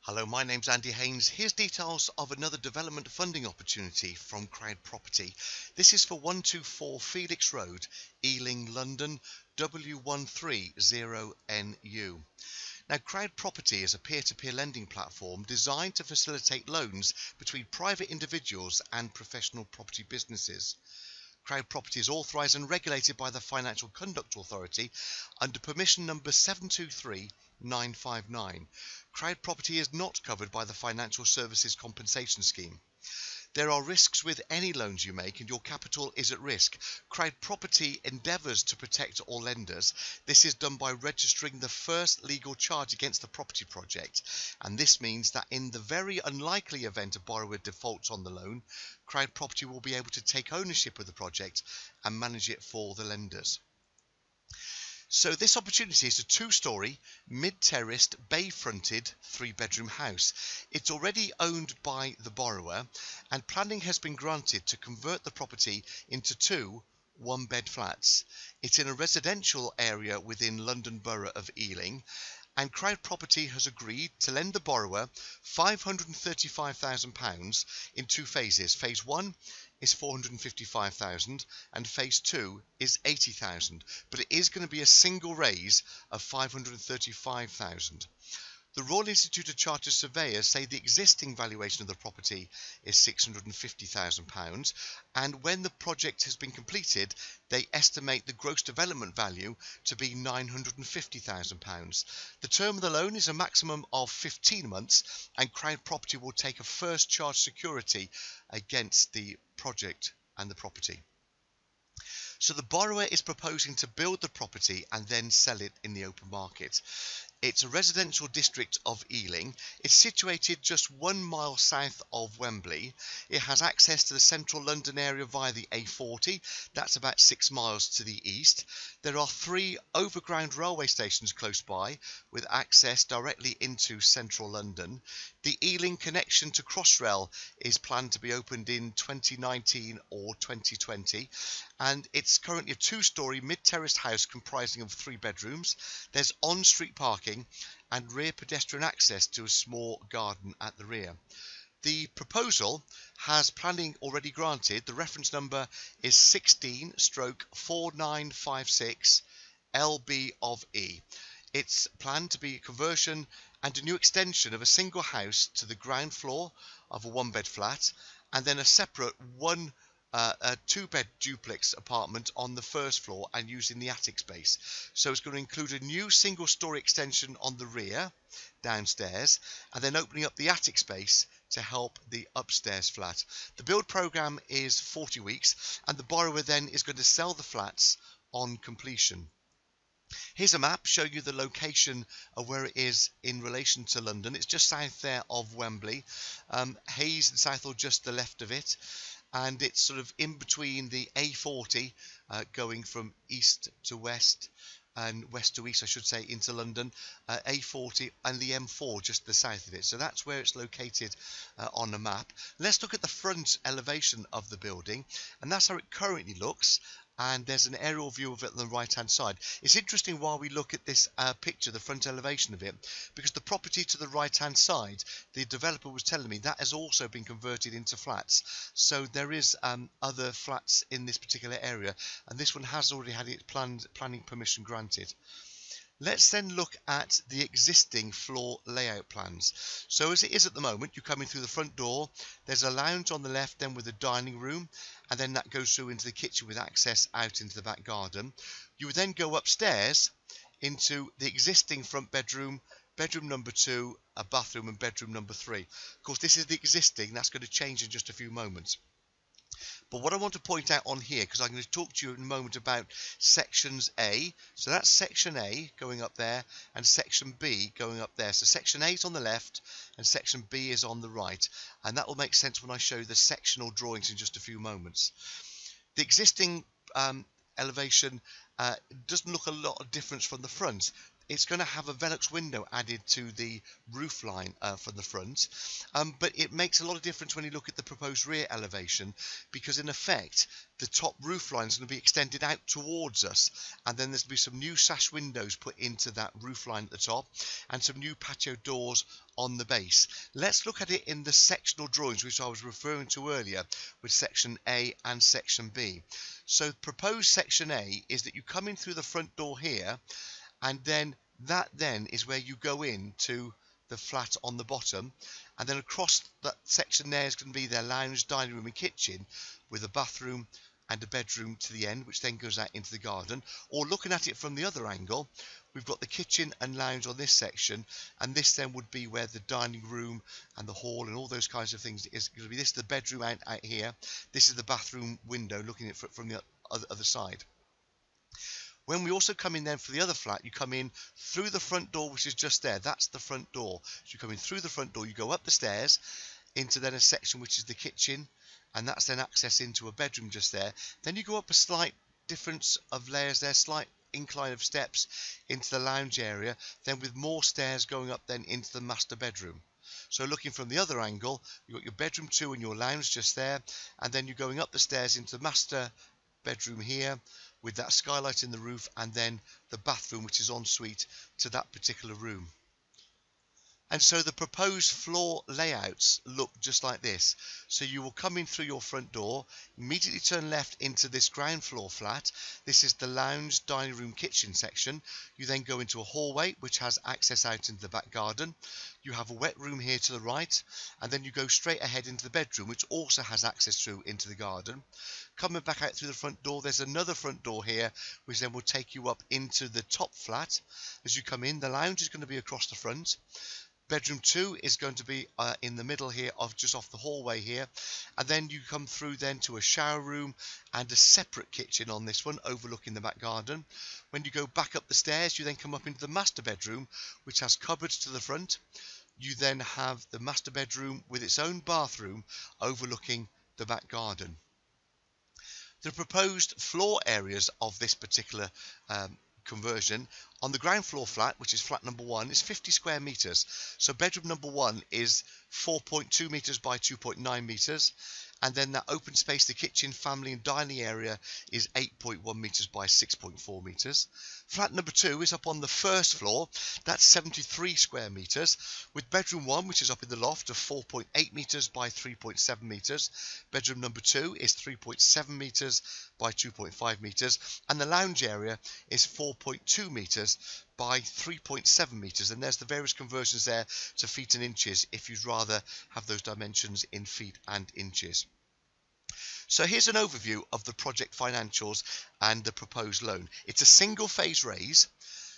Hello, my name's Andy Haynes. Here's details of another development funding opportunity from CrowdProperty. This is for 124 Felix Road, Ealing, London, W13 Now, CrowdProperty is a peer-to-peer lending platform designed to facilitate loans between private individuals and professional property businesses. CrowdProperty is authorised and regulated by the Financial Conduct Authority under permission number 723959. CrowdProperty is not covered by the Financial Services Compensation Scheme. There are risks with any loans you make and your capital is at risk. CrowdProperty endeavours to protect all lenders. This is done by registering the first legal charge against the property project, and this means that in the very unlikely event a borrower defaults on the loan, CrowdProperty will be able to take ownership of the project and manage it for the lenders. So this opportunity is a two-storey, mid-terraced, bay-fronted, three-bedroom house. It's already owned by the borrower, and planning has been granted to convert the property into two one-bed flats. It's in a residential area within London Borough of Ealing, and CrowdProperty has agreed to lend the borrower £535,000 in two phases. Phase 1 is £455,000 and phase 2 is £80,000, but it is going to be a single raise of £535,000. The Royal Institute of Chartered Surveyors say the existing valuation of the property is £650,000, and when the project has been completed, they estimate the gross development value to be £950,000. The term of the loan is a maximum of 15 months, and CrowdProperty will take a first charge security against the project and the property. So the borrower is proposing to build the property and then sell it in the open market. It's a residential district of Ealing. It's situated just 1 mile south of Wembley. It has access to the central London area via the A40. That's about 6 miles to the east. There are 3 overground railway stations close by with access directly into central London. The Ealing connection to Crossrail is planned to be opened in 2019 or 2020, and it's currently a two-storey mid-terraced house comprising of 3 bedrooms. There's on-street parking and rear pedestrian access to a small garden at the rear. The proposal has planning already granted. The reference number is 16/4956 LB of E. It's planned to be a conversion and a new extension of a single house to the ground floor of a one-bed flat, and then a separate a two-bed duplex apartment on the first floor and using the attic space. So it's going to include a new single-storey extension on the rear downstairs, and then opening up the attic space to help the upstairs flat. The build program is 40 weeks, and the borrower then is going to sell the flats on completion. Here's a map showing you the location of where it is in relation to London. It's just south there of Wembley. Hayes and Southall just to the left of it, and it's sort of in between the A40 going from east to west and west to east, I should say, into London, A40 and the M4 just to the south of it. So that's where it's located on the map. Let's look at the front elevation of the building, and that's how it currently looks. And there's an aerial view of it on the right hand side. It's interesting while we look at this picture, the front elevation of it, because the property to the right hand side, the developer was telling me that has also been converted into flats. So there is other flats in this particular area, and this one has already had its planning permission granted. Let's then look at the existing floor layout plans. So as it is at the moment, you come in through the front door, there's a lounge on the left then with a dining room, and then that goes through into the kitchen with access out into the back garden. You would then go upstairs into the existing front bedroom, bedroom number 2, a bathroom, and bedroom number 3. Of course, this is the existing, that's going to change in just a few moments. But what I want to point out on here, because I'm going to talk to you in a moment about sections A. So that's section A going up there, and section B going up there. So section A is on the left and section B is on the right, and that will make sense when I show you the sectional drawings in just a few moments. The existing elevation doesn't look a lot of difference from the front. it's going to have a Velux window added to the roof line from the front, but it makes a lot of difference when you look at the proposed rear elevation, because in effect the top roof line is going to be extended out towards us, and then there's going to be some new sash windows put into that roof line at the top and some new patio doors on the base. Let's look at it in the sectional drawings which I was referring to earlier with section A and section B. So proposed section A is that you come in through the front door here, and then that then is where you go in to the flat on the bottom, and then across that section there is going to be their lounge, dining room and kitchen with a bathroom and a bedroom to the end, which then goes out into the garden. Or looking at it from the other angle, we've got the kitchen and lounge on this section, and this then would be where the dining room and the hall and all those kinds of things is going to be. This is the bedroom out here, this is the bathroom window looking at it from the other side. When we also come in then for the other flat, you come in through the front door, which is just there. That's the front door. So you come in through the front door, you go up the stairs into then a section which is the kitchen, and that's then access into a bedroom just there. Then you go up a slight difference of layers there, slight incline of steps into the lounge area, then with more stairs going up then into the master bedroom. So looking from the other angle, you've got your bedroom 2 and your lounge just there, and then you're going up the stairs into the master bedroom here with that skylight in the roof, and then the bathroom which is en suite to that particular room. And so the proposed floor layouts look just like this. So you will come in through your front door, immediately turn left into this ground floor flat. This is the lounge, dining room, kitchen section. You then go into a hallway which has access out into the back garden. You have a wet room here to the right, and then you go straight ahead into the bedroom, which also has access through into the garden. Coming back out through the front door, there's another front door here, which then will take you up into the top flat. As you come in, the lounge is going to be across the front. Bedroom 2 is going to be in the middle here, of just off the hallway here, and then you come through then to a shower room and a separate kitchen on this one overlooking the back garden. When you go back up the stairs, you then come up into the master bedroom, which has cupboards to the front. You then have the master bedroom with its own bathroom overlooking the back garden. The proposed floor areas of this particular conversion on the ground floor flat, which is flat number 1, is 50 square meters. So bedroom number 1 is 4.2 meters by 2.9 meters, and then that open space, the kitchen, family and dining area, is 8.1 meters by 6.4 meters. Flat number 2 is up on the first floor. That's 73 square meters, with bedroom 1, which is up in the loft, of 4.8 meters by 3.7 meters. Bedroom number 2 is 3.7 meters by 2.5 meters, and the lounge area is 4.2 meters by 3.7 meters, and there's the various conversions there to feet and inches if you'd rather have those dimensions in feet and inches. So here's an overview of the project financials and the proposed loan. It's a single phase raise.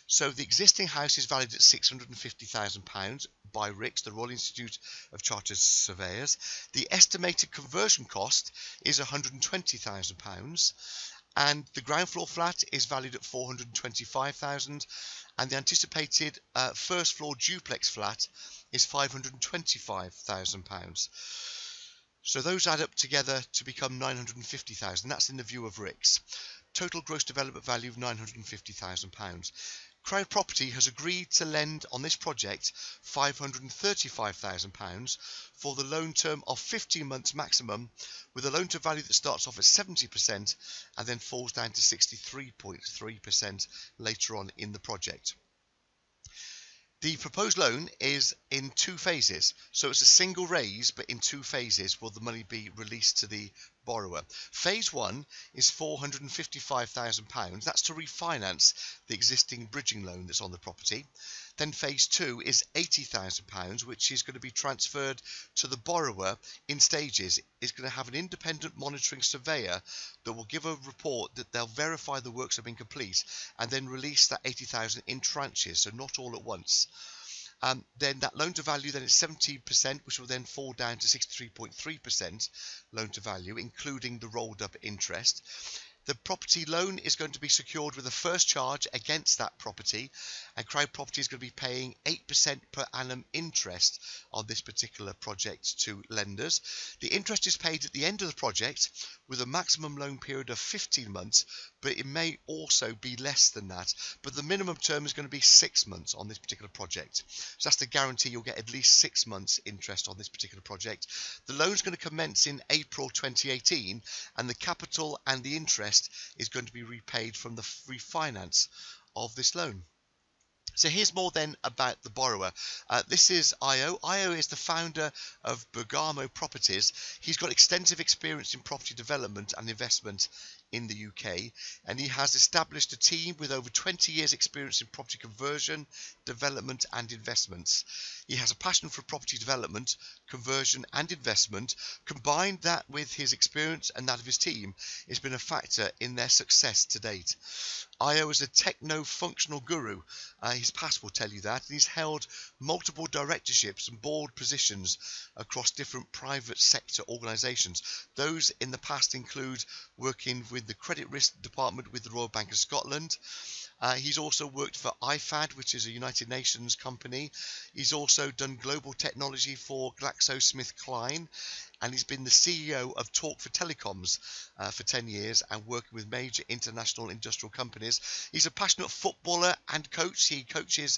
So the existing house is valued at £650,000 by RICS, the Royal Institute of Chartered Surveyors. The estimated conversion cost is £120,000, and the ground floor flat is valued at £425,000, and the anticipated first floor duplex flat is £525,000. So those add up together to become £950,000. That's in the view of RICS. Total gross development value of £950,000. CrowdProperty has agreed to lend on this project £535,000 for the loan term of 15 months maximum, with a loan to value that starts off at 70% and then falls down to 63.3% later on in the project. The proposed loan is in 2 phases, so it's a single raise, but in 2 phases will the money be released to the borrower. Phase 1 is £455,000. That's to refinance the existing bridging loan that's on the property. Then phase 2 is £80,000, which is going to be transferred to the borrower in stages. It's going to have an independent monitoring surveyor that will give a report that they'll verify the works have been complete and then release that £80,000 in tranches, so not all at once. Then that loan to value then is 70%, which will then fall down to 63.3% loan to value, including the rolled up interest. The property loan is going to be secured with a first charge against that property, and CrowdProperty is going to be paying 8% per annum interest on this particular project to lenders. The interest is paid at the end of the project with a maximum loan period of 15 months, but it may also be less than that. But the minimum term is going to be 6 months on this particular project. So that's the guarantee you'll get at least 6 months interest on this particular project. The loan is going to commence in April 2018, and the capital and the interest is going to be repaid from the refinance of this loan. So here's more then about the borrower. This is Io. Io is the founder of Bergamo Properties. He's got extensive experience in property development and investment in the UK, and he has established a team with over 20 years experience in property conversion, development and investments. He has a passion for property development, conversion and investment. Combined that with his experience and that of his team has been a factor in their success to date. Io is a techno-functional guru. His past will tell you that. And he's held multiple directorships and board positions across different private sector organisations. Those in the past include working with the credit risk department with the Royal Bank of Scotland. He's also worked for IFAD, which is a United Nations company. He's also done global technology for GlaxoSmithKline, and he's been the CEO of Talk for Telecoms for 10 years and working with major international industrial companies. He's a passionate footballer and coach. He coaches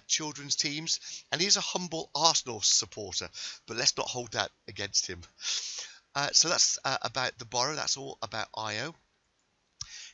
children's teams, and he's a humble Arsenal supporter, but let's not hold that against him. So that's about the borrower. That's all about Io.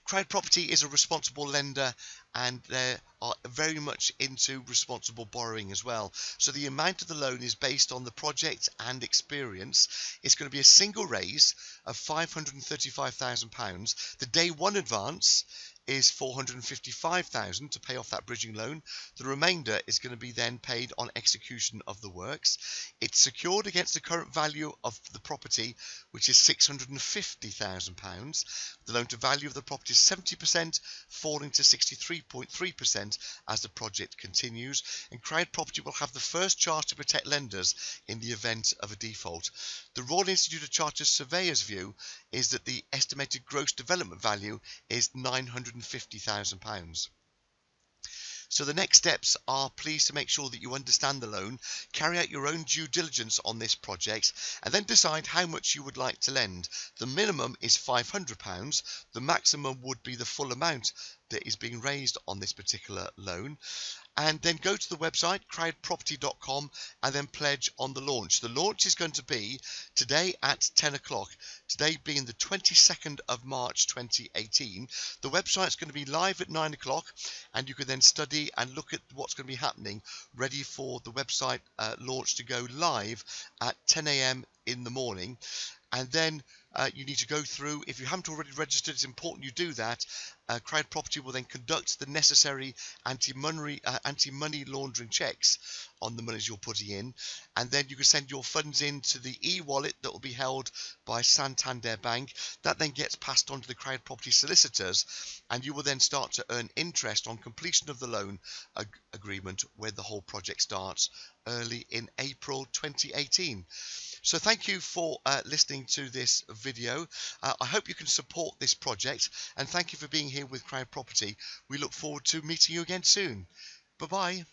CrowdProperty is a responsible lender, and they are very much into responsible borrowing as well. So the amount of the loan is based on the project and experience. It's going to be a single raise of £535,000. The day one advance is £455,000 to pay off that bridging loan. The remainder is going to be then paid on execution of the works. It's secured against the current value of the property, which is £650,000. The loan to value of the property is 70%, falling to 63.3% as the project continues. And CrowdProperty will have the first charge to protect lenders in the event of a default. The Royal Institute of Chartered Surveyors' view is that the estimated gross development value is £950,000. So the next steps are, please to make sure that you understand the loan, carry out your own due diligence on this project, and then decide how much you would like to lend. The minimum is £500. The maximum would be the full amount that is being raised on this particular loan. And then go to the website crowdproperty.com and then pledge on the launch. The launch is going to be today at 10 o'clock, today being the 22nd of March 2018. The website's going to be live at 9 o'clock, and you can then study and look at what's going to be happening, ready for the website launch to go live at 10 a.m. in the morning. And then you need to go through, if you haven't already registered, it's important you do that. CrowdProperty will then conduct the necessary anti-money laundering checks on the monies you're putting in, and then you can send your funds into the e-wallet that will be held by Santander Bank. That then gets passed on to the CrowdProperty solicitors, and you will then start to earn interest on completion of the loan agreement when the whole project starts early in April 2018. So thank you for listening to this video. I hope you can support this project, and thank you for being here with CrowdProperty. We look forward to meeting you again soon. Bye-bye.